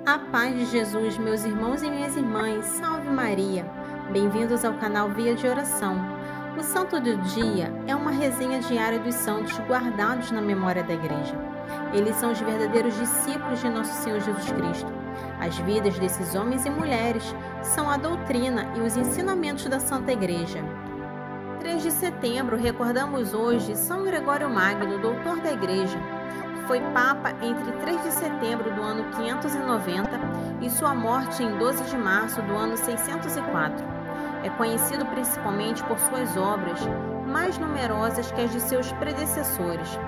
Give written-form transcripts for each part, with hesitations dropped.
A paz de Jesus, meus irmãos e minhas irmãs, salve Maria! Bem-vindos ao canal Via de Oração. O Santo do Dia é uma resenha diária dos santos guardados na memória da Igreja. Eles são os verdadeiros discípulos de Nosso Senhor Jesus Cristo. As vidas desses homens e mulheres são a doutrina e os ensinamentos da Santa Igreja. 3 de setembro, recordamos hoje São Gregório Magno, doutor da Igreja. Foi Papa entre 3 de setembro do ano 590 e sua morte em 12 de março do ano 604. É conhecido principalmente por suas obras, mais numerosas que as de seus predecessores.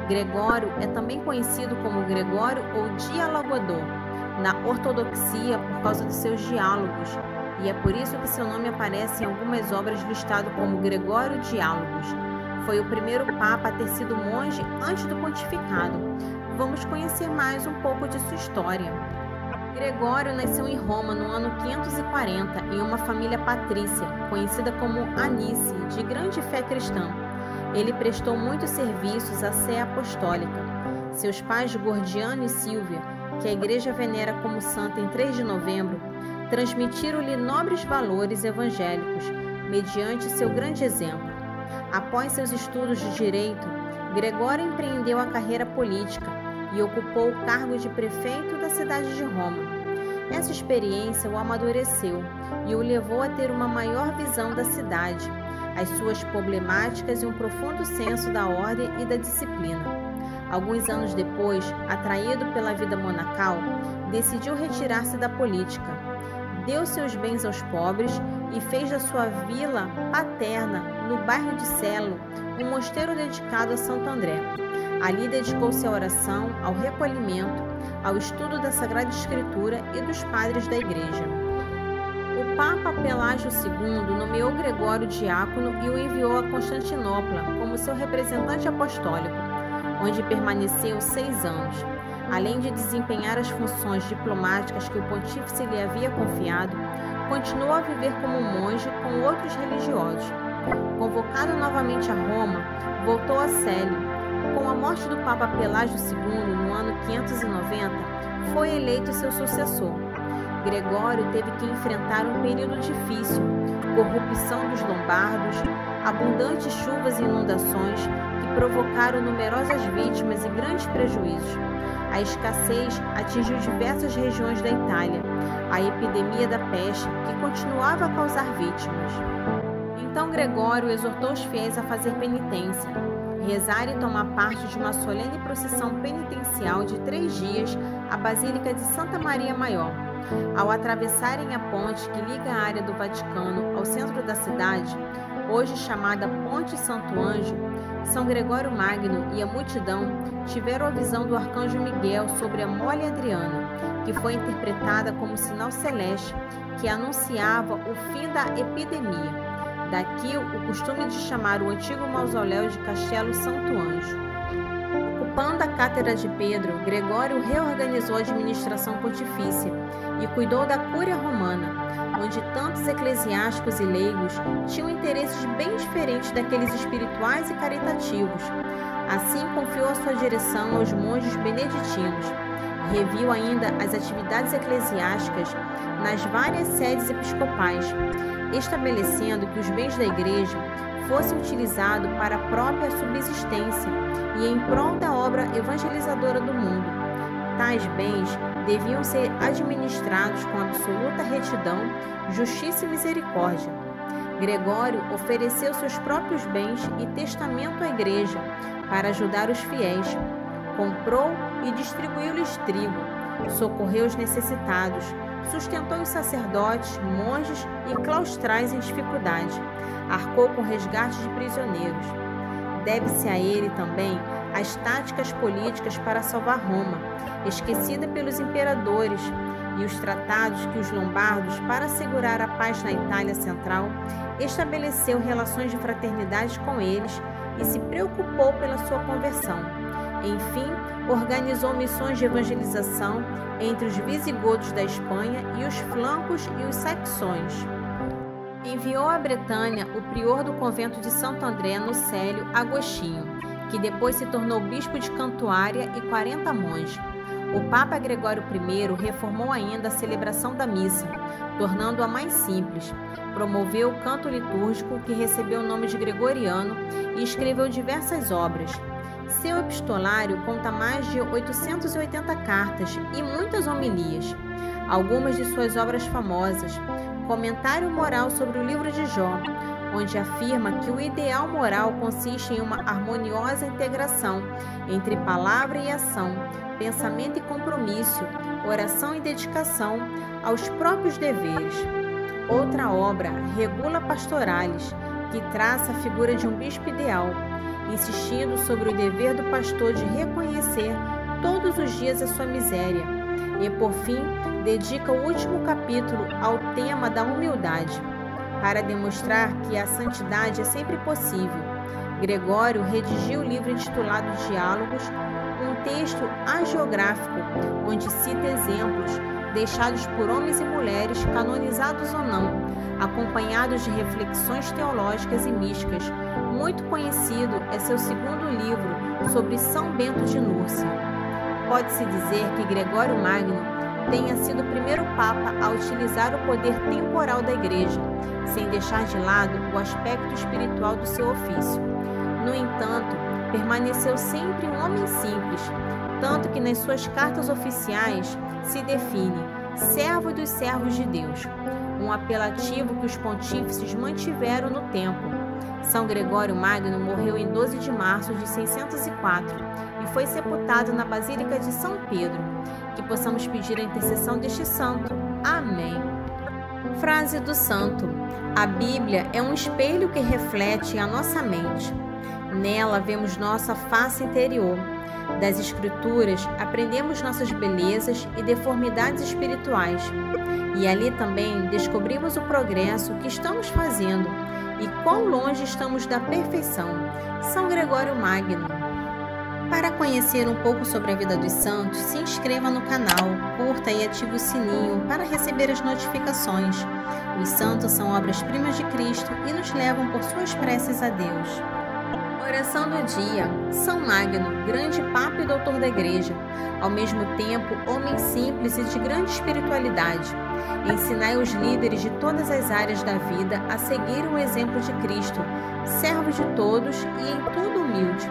Gregório é também conhecido como Gregório ou Dialogador, na ortodoxia por causa de seus diálogos, e é por isso que seu nome aparece em algumas obras listado como Gregório Diálogos. Foi o primeiro Papa a ter sido monge antes do pontificado. Vamos conhecer mais um pouco de sua história. Gregório nasceu em Roma no ano 540, em uma família patrícia, conhecida como Anice, de grande fé cristã. Ele prestou muitos serviços à Sé Apostólica. Seus pais, Gordiano e Sílvia, que a Igreja venera como santa em 3 de novembro, transmitiram-lhe nobres valores evangélicos, mediante seu grande exemplo. Após seus estudos de direito, Gregório empreendeu a carreira política e ocupou o cargo de prefeito da cidade de Roma. Essa experiência o amadureceu e o levou a ter uma maior visão da cidade, as suas problemáticas e um profundo senso da ordem e da disciplina. Alguns anos depois, atraído pela vida monacal, decidiu retirar-se da política. Deu seus bens aos pobres e fez da sua vila paterna, no bairro de Celo, um mosteiro dedicado a Santo André. Ali dedicou-se à oração, ao recolhimento, ao estudo da Sagrada Escritura e dos padres da Igreja. O Papa Pelágio II nomeou Gregório diácono e o enviou a Constantinopla como seu representante apostólico, onde permaneceu 6 anos. Além de desempenhar as funções diplomáticas que o pontífice lhe havia confiado, continuou a viver como monge com outros religiosos. Convocado novamente a Roma, voltou a Célio. Com a morte do Papa Pelágio II, no ano 590, foi eleito seu sucessor. Gregório teve que enfrentar um período difícil, corrupção dos lombardos, abundantes chuvas e inundações que provocaram numerosas vítimas e grandes prejuízos. A escassez atingiu diversas regiões da Itália, a epidemia da peste, que continuava a causar vítimas. Então Gregório exortou os fiéis a fazer penitência, rezar e tomar parte de uma solene procissão penitencial de 3 dias à Basílica de Santa Maria Maior. Ao atravessarem a ponte que liga a área do Vaticano ao centro da cidade, hoje chamada Ponte Santo Anjo, São Gregório Magno e a multidão tiveram a visão do arcanjo Miguel sobre a mole Adriana, que foi interpretada como sinal celeste que anunciava o fim da epidemia. Daqui o costume de chamar o antigo mausoléu de Castelo Santo Anjo. Ocupando a cátedra de Pedro, Gregório reorganizou a administração pontifícia e cuidou da Cúria Romana, onde tantos eclesiásticos e leigos tinham interesses bem diferentes daqueles espirituais e caritativos. Assim, confiou a sua direção aos monges beneditinos. Reviu ainda as atividades eclesiásticas nas várias sedes episcopais, estabelecendo que os bens da Igreja fossem utilizados para a própria subsistência e em prol da obra evangelizadora do mundo. Tais bens deviam ser administrados com absoluta retidão, justiça e misericórdia. Gregório ofereceu seus próprios bens e testamento à Igreja para ajudar os fiéis. Comprou e distribuiu-lhes trigo, socorreu os necessitados, sustentou os sacerdotes, monges e claustrais em dificuldade, arcou com resgate de prisioneiros. Deve-se a ele também as táticas políticas para salvar Roma, esquecida pelos imperadores, e os tratados que os lombardos, para assegurar a paz na Itália Central, estabeleceu relações de fraternidade com eles e se preocupou pela sua conversão. Enfim, organizou missões de evangelização entre os visigodos da Espanha e os flancos e os saxões. Enviou à Bretanha o prior do convento de Santo André, no Célio, Agostinho, que depois se tornou bispo de Cantuária, e 40 monges. O Papa Gregório I reformou ainda a celebração da missa, tornando-a mais simples. Promoveu o canto litúrgico, que recebeu o nome de gregoriano, e escreveu diversas obras. Seu epistolário conta mais de 880 cartas e muitas homilias. Algumas de suas obras famosas: Comentário Moral sobre o Livro de Jó, onde afirma que o ideal moral consiste em uma harmoniosa integração entre palavra e ação, pensamento e compromisso, oração e dedicação aos próprios deveres. Outra obra, Regula Pastoralis, que traça a figura de um bispo ideal, insistindo sobre o dever do pastor de reconhecer todos os dias a sua miséria. E, por fim, dedica o último capítulo ao tema da humildade, para demonstrar que a santidade é sempre possível. Gregório redigiu o livro intitulado Diálogos, um texto hagiográfico, onde cita exemplos deixados por homens e mulheres, canonizados ou não, acompanhados de reflexões teológicas e místicas. Muito conhecido é seu segundo livro sobre São Bento de Núrcia. Pode-se dizer que Gregório Magno tenha sido o primeiro Papa a utilizar o poder temporal da Igreja, sem deixar de lado o aspecto espiritual do seu ofício. No entanto, permaneceu sempre um homem simples, tanto que nas suas cartas oficiais se define servo dos servos de Deus, um apelativo que os pontífices mantiveram no tempo. São Gregório Magno morreu em 12 de março de 604 e foi sepultado na Basílica de São Pedro. Que possamos pedir a intercessão deste santo. Amém. Frase do santo: a Bíblia é um espelho que reflete a nossa mente. Nela vemos nossa face interior. Das Escrituras aprendemos nossas belezas e deformidades espirituais. E ali também descobrimos o progresso que estamos fazendo e quão longe estamos da perfeição. São Gregório Magno. Para conhecer um pouco sobre a vida dos santos, se inscreva no canal, curta e ative o sininho para receber as notificações. Os santos são obras-primas de Cristo e nos levam por suas preces a Deus. Oração do dia. São Magno, grande Papa e doutor da Igreja, ao mesmo tempo homem simples e de grande espiritualidade. Ensinai os líderes de todas as áreas da vida a seguir o exemplo de Cristo, servo de todos e em tudo humilde.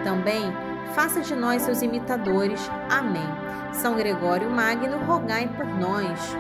Também faça de nós seus imitadores. Amém. São Gregório Magno, rogai por nós.